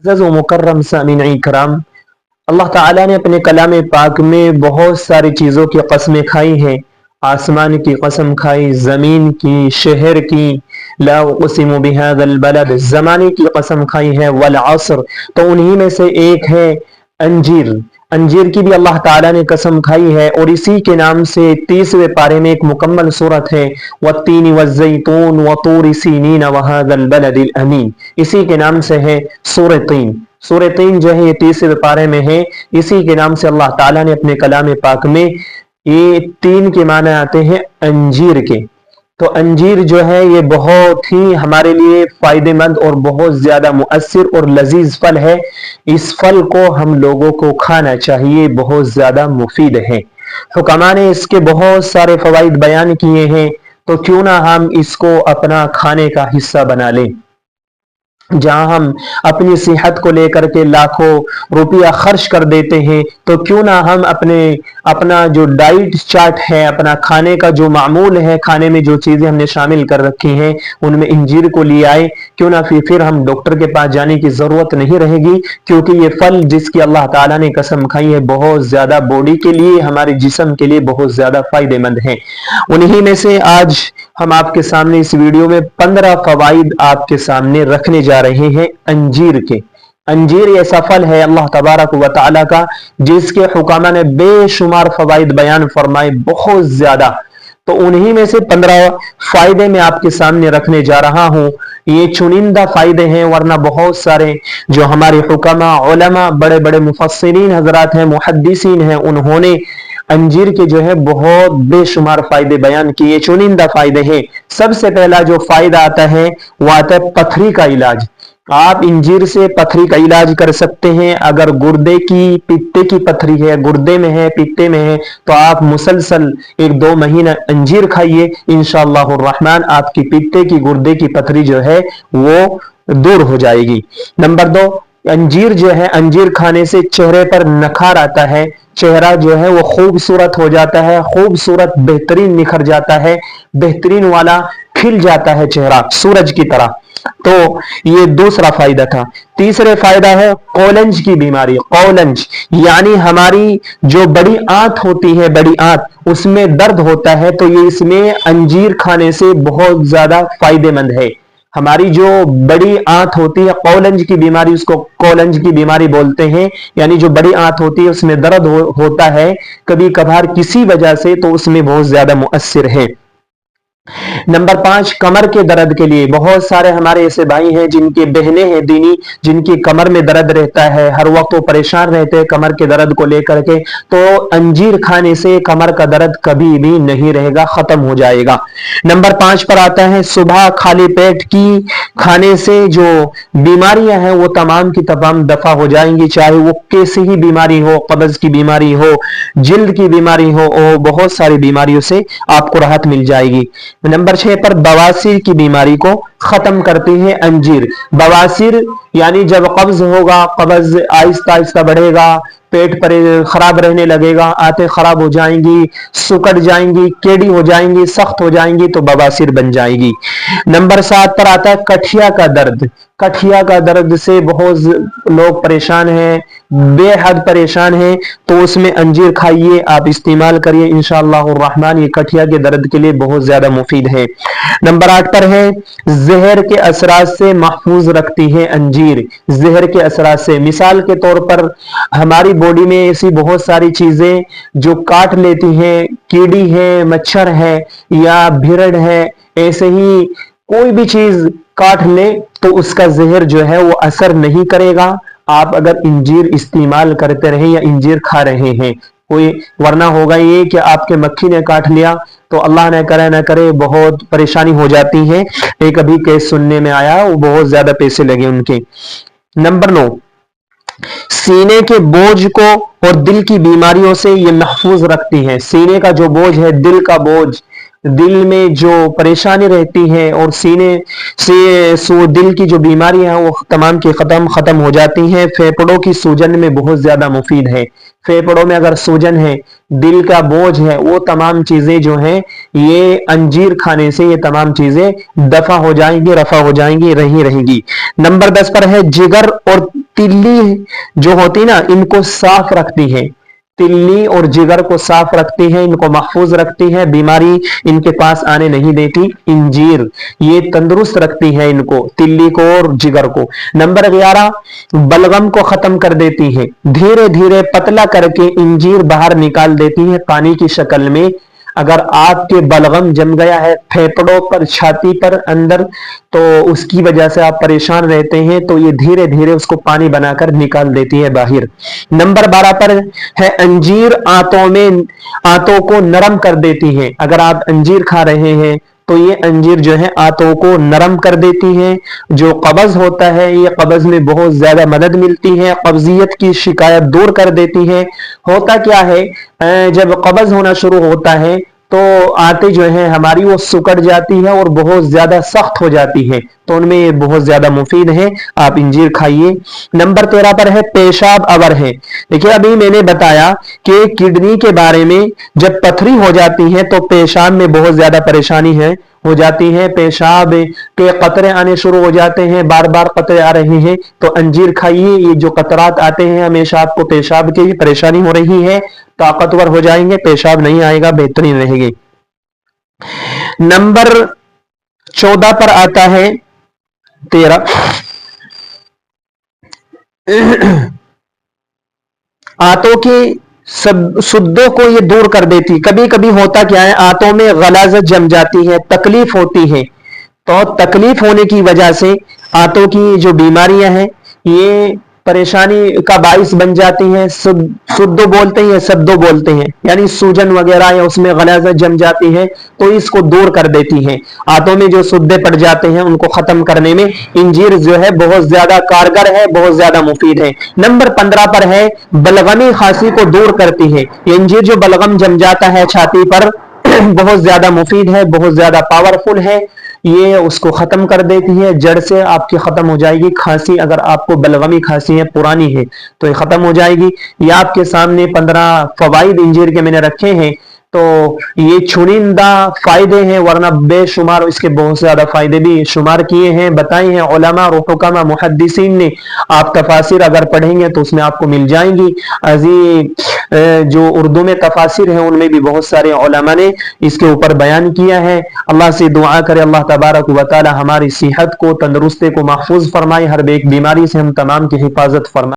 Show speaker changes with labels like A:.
A: मुअज़्ज़ज़ व मुकर्रम सामिन करम, अल्लाह ताला ने अपने कलाम पाक में बहुत सारी चीज़ों की कस्में खाई हैं। आसमान की कसम खाई, ज़मीन की, शहर की, ला उक़सिमु बिहाज़ल बलद, ज़माने की कसम खाई है, वल अस्र, तो उन्हीं में से एक है अंजीर। अंजीर की भी अल्लाह ताला ने कसम खाई है और इसी के नाम से 30वें पारे में एक मुकम्मल सूरत है, वत्तीन वज़्ज़ैतून व तूर सीनीन व हाज़ल बलदिल अमीन, इसी के नाम से है सूरह तीन। सूरह तीन जो है ये 30वें पारे में है। इसी के नाम से अल्लाह ताला ने अपने कलाम पाक में ये तीन के माने आते हैं अंजीर के। तो अंजीर जो है ये बहुत ही हमारे लिए फायदेमंद और बहुत ज्यादा मुअस्सिर और लजीज फल है। इस फल को हम लोगों को खाना चाहिए, बहुत ज्यादा मुफीद है। हुक्मा ने इसके बहुत सारे फवाइद बयान किए हैं, तो क्यों ना हम इसको अपना खाने का हिस्सा बना लें। जहां हम अपनी सेहत को लेकर के लाखों रुपया खर्च कर देते हैं, तो क्यों ना हम अपना जो डाइट चार्ट है, अपना खाने का जो मामूल है, खाने में जो चीजें हमने शामिल कर रखी हैं उनमें इंजीर को ले आए। क्यों ना फिर हम डॉक्टर के पास जाने की जरूरत नहीं रहेगी, क्योंकि ये फल जिसकी अल्लाह ताला ने कसम खाई है बहुत ज्यादा बॉडी के लिए, हमारे जिस्म के लिए बहुत ज्यादा फायदेमंद है। उन्हीं में से आज हम आपके सामने इस वीडियो में 15 फवाइद आपके सामने रखने जा रहे हैं अंजीर के। अंजीर ऐसा फल है अल्लाह तबारक व तआला का जिसके हुक्मा ने बेशुमार फवाइद बयान फरमाए, बहुत ज्यादा। तो उन्हीं में से 15 फायदे मैं आपके सामने रखने जा रहा हूं। ये चुनिंदा फायदे हैं, वरना बहुत सारे जो हमारे हुक्मा, उलमा, बड़े बड़े मुफस्सिरीन हजरात हैं, मुहद्दिसीन हैं, उन्होंने अंजीर के जो है बहुत बेशुमार फायदे बयान किए। चुनिंदा फायदे हैं। सबसे पहला जो फायदा आता है वो आता है पथरी का इलाज। आप इंजीर से पथरी का इलाज कर सकते हैं। अगर गुर्दे की, पित्ते की पथरी है, गुर्दे में है, पित्ते में है, तो आप मुसलसल 1-2 महीना अंजीर खाइए, इंशाअल्लाहुर रहमान आपकी पित्ते की, गुर्दे की पथरी जो है वो दूर हो जाएगी। नंबर 2, अंजीर जो है, अंजीर खाने से चेहरे पर नखार आता है, चेहरा जो है वो खूबसूरत हो जाता है, खूबसूरत बेहतरीन निखर जाता है, बेहतरीन वाला खिल जाता है चेहरा सूरज की तरह। तो ये दूसरा फायदा था। तीसरे फायदा है कोलंज की बीमारी। कोलंज यानी हमारी जो बड़ी आंत होती है, बड़ी आंत, उसमें दर्द होता है, तो ये इसमें अंजीर खाने से बहुत ज्यादा फायदेमंद है। हमारी जो बड़ी आंत होती है, कोलंज की बीमारी, उसको कोलंज की बीमारी बोलते हैं, यानी जो बड़ी आंत होती है उसमें दर्द होता है कभी कभार किसी वजह से, तो उसमें बहुत ज्यादा मुअस्सिर है। नंबर 5, कमर के दर्द के लिए। बहुत सारे हमारे ऐसे भाई हैं जिनके बहनें हैं दीनी, जिनकी कमर में दर्द रहता है, हर वक्त वो परेशान रहते हैं कमर के दर्द को लेकर के, तो अंजीर खाने से कमर का दर्द कभी भी नहीं रहेगा, खत्म हो जाएगा। नंबर 5 पर आता है सुबह खाली पेट की खाने से जो बीमारियां हैं वो तमाम की तमाम दफा हो जाएंगी, चाहे वो कैसी ही बीमारी हो, कब्ज की बीमारी हो, जिल्द की बीमारी हो, और बहुत सारी बीमारियों से आपको राहत मिल जाएगी। नंबर 6 पर बवासीर की बीमारी को खत्म करती है अंजीर। बवासीर यानी जब कब्ज होगा, कब्ज आहिस्ता आहिस्ता बढ़ेगा, पेट पर खराब रहने लगेगा, आंतें खराब हो जाएंगी, सुकड़ जाएंगी, केड़ी हो जाएंगी, सख्त हो जाएंगी, तो बवासीर बन जाएगी। नंबर 7 पर आता है कठिया का दर्द। कठिया का दर्द से बहुत लोग परेशान हैं, बेहद परेशान हैं, तो उसमें अंजीर खाइए, आप इस्तेमाल करिए, इंशाअल्लाहुर रहमान ये कठिया के दर्द के लिए बहुत ज्यादा मुफीद है। नंबर 8 पर है जहर के असरात से महफूज रखती है अंजीर। जहर के असरात से, मिसाल के तौर पर हमारी बॉडी में ऐसी बहुत सारी चीजें जो काट लेती हैं, कीड़ी है, मच्छर है या भिरड़ है, ऐसे ही कोई भी चीज काट ले तो उसका जहर जो है वो असर नहीं करेगा, आप अगर इंजीर इस्तेमाल करते रहे या इंजीर खा रहे हैं। कोई वरना होगा ये कि आपके मक्खी ने काट लिया तो अल्लाह ने करे ना करे बहुत परेशानी हो जाती है। एक अभी केस सुनने में आया, वो बहुत ज्यादा पैसे लगे उनके। नंबर 9, सीने के बोझ को और दिल की बीमारियों से ये महफूज रखती है। सीने का जो बोझ है, दिल का बोझ, दिल में जो परेशानी रहती है और सीने से दिल की जो बीमारियां हैं वो तमाम की खत्म हो जाती हैं। फेफड़ों की सूजन में बहुत ज्यादा मुफीद है। फेफड़ों में अगर सूजन है, दिल का बोझ है, वो तमाम चीजें जो हैं ये अंजीर खाने से ये तमाम चीजें दफा हो जाएंगी, रफा हो जाएंगी, रहेंगी। नंबर 10 पर है जिगर और तिल्ली जो होती ना, इनको साफ रखती है, तिल्ली और जिगर को साफ रखती है, इनको महफूज रखती है, बीमारी इनके पास आने नहीं देती। इंजीर ये तंदुरुस्त रखती है इनको, तिल्ली को और जिगर को। नंबर 11, बलगम को खत्म कर देती है, धीरे धीरे पतला करके इंजीर बाहर निकाल देती है पानी की शक्ल में। अगर आपके बलगम जम गया है फेफड़ों पर, छाती पर अंदर, तो उसकी वजह से आप परेशान रहते हैं, तो ये धीरे धीरे उसको पानी बनाकर निकाल देती है बाहर। नंबर 12 पर है अंजीर आंतों को नरम कर देती है। अगर आप अंजीर खा रहे हैं तो ये अंजीर जो है आंतों को नरम कर देती है। जो कब्ज होता है, ये कब्ज में बहुत ज्यादा मदद मिलती है, कब्जियत की शिकायत दूर कर देती है। होता क्या है, जब कब्ज होना शुरू होता है तो आंतें जो है हमारी वो सिकुड़ जाती है और बहुत ज्यादा सख्त हो जाती है, तो उनमें ये बहुत ज्यादा मुफीद है, आप इंजीर खाइए। नंबर 13 पर है पेशाब अवर है। देखिए अभी मैंने बताया कि किडनी के बारे में, जब पथरी हो जाती है तो पेशाब में बहुत ज्यादा परेशानी हो जाती है, पेशाब के कतरे आने शुरू हो जाते हैं, बार बार कतरे आ रहे हैं, तो अंजीर खाइए। ये जो कतरात आते हैं, हमेशा आपको पेशाब की परेशानी हो रही है, ताकतवर हो जाएंगे, पेशाब नहीं आएगा, बेहतरीन रहेगी। नंबर 14 पर आता है 13 आंतों की सब सुद्दों को ये दूर कर देती। कभी कभी होता क्या है, आंतों में गलाजत जम जाती है, तकलीफ होती है, तो तकलीफ होने की वजह से आंतों की जो बीमारियां हैं ये परेशानी का बाइस बन जाती हैं। सुद्दो बोलते हैं, सद्दो बोलते हैं, यानी सूजन वगैरह या उसमें गलाजत जम जाती है, तो इसको दूर कर देती है। आंतों में जो सुद्दे पड़ जाते हैं उनको खत्म करने में इंजीर जो है बहुत ज्यादा कारगर है, बहुत ज्यादा मुफीद है। नंबर 15 पर है बलगमी खांसी को दूर करती है। ये इंजीर जो बलगम जम जाता है छाती पर बहुत ज्यादा मुफीद है, बहुत ज्यादा पावरफुल है, ये उसको खत्म कर देती है, जड़ से आपकी खत्म हो जाएगी खांसी। अगर आपको बलगमी खांसी है, पुरानी है, तो ये खत्म हो जाएगी। ये आपके सामने 15 फवाइद इंजीर के मैंने रखे हैं, तो ये चुनिंदा फायदे हैं, वरना बेशुमार इसके बहुत ज्यादा फायदे भी शुमार किए हैं, बताए हैं उलमा और हुक्मा मुहद्दिसीन ने। आप तफासिर अगर पढ़ेंगे तो उसमें आपको मिल जाएंगी। जो उर्दू में तफासिर हैं उनमें भी बहुत सारे उलमा ने इसके ऊपर बयान किया है। अल्लाह से दुआ करे अल्लाह तबारक व तआला हमारी सेहत को, तंदुरुस्ती को महफूज फरमाए, हर एक बीमारी से हम तमाम की हिफाजत फरमाए।